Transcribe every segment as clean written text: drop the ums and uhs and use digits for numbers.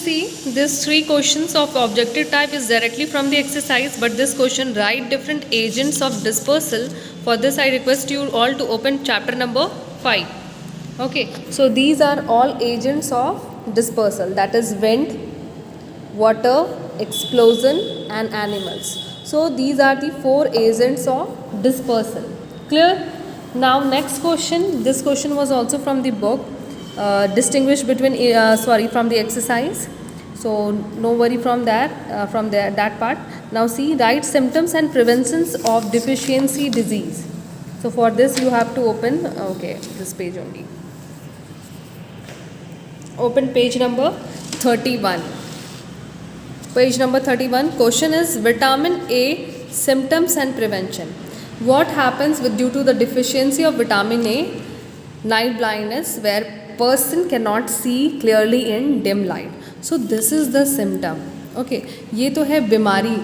see, these three questions of objective type is directly from the exercise, but this question write different agents of dispersal. For this I request you all to open chapter number 5. Okay, so these are all agents of dispersal, that is wind, water, explosion and animals. So these are the four agents of dispersal. Clear? Now next question, this question was also from the book, distinguish between from the exercise, so no worry from that that part. Now see, write symptoms and preventions of deficiency disease. So for this you have to open this page only. Open page number 31. Page number 31. Question is vitamin A symptoms and prevention. What happens due to the deficiency of vitamin A? Night blindness, where person cannot see clearly in dim light. So this is the symptom. Okay, ये तो है बीमारी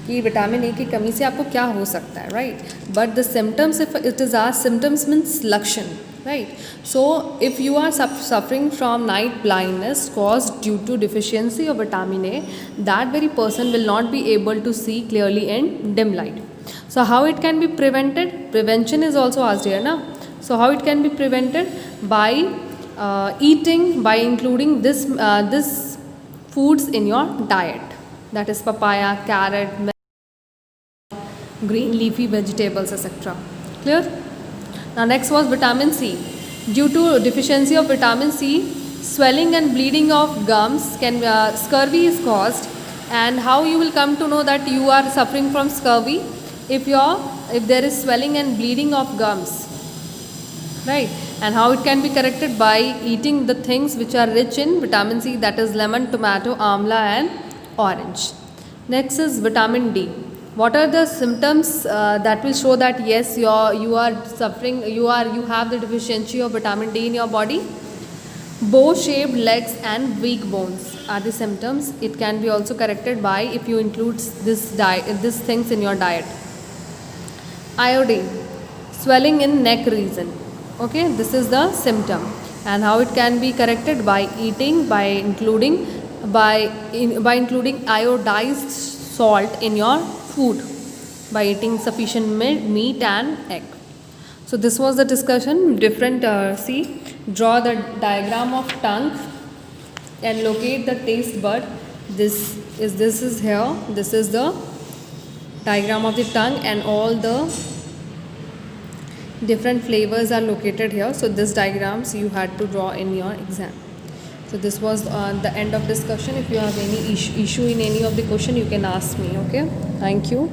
कि vitamin A की कमी से आपको क्या हो सकता है, right? But the symptoms, if it is asked, symptoms means लक्षण, right? So if you are suffering from night blindness caused due to deficiency of vitamin A, that very person will not be able to see clearly in dim light. So how it can be prevented? Prevention is also asked here, na? So how it can be prevented? By eating, by including this foods in your diet, that is papaya, carrot, green leafy vegetables, etc. Clear? Now next was vitamin C. Due to deficiency of vitamin C, swelling and bleeding of gums scurvy is caused. And how you will come to know that you are suffering from scurvy? If there is swelling and bleeding of gums, right? And how it can be corrected? By eating the things which are rich in vitamin C, that is lemon, tomato, amla and orange. Next is vitamin D. What are the symptoms that will show that yes, you are suffering, you have the deficiency of vitamin D in your body? Bow-shaped legs and weak bones are the symptoms. It can be also corrected by if you include these things in your diet. Iodine, swelling in neck region. Okay, this is the symptom. And how it can be corrected? By eating, by including iodized salt in your food, by eating sufficient meat and egg. So this was the discussion. Different see, draw the diagram of tongue and locate the taste bud. This is here. This is the diagram of the tongue, and all the different flavors are located here. So this diagrams you had to draw in your exam. So this was the end of discussion. If you have any issue in any of the question, you can ask me. Okay, thank you.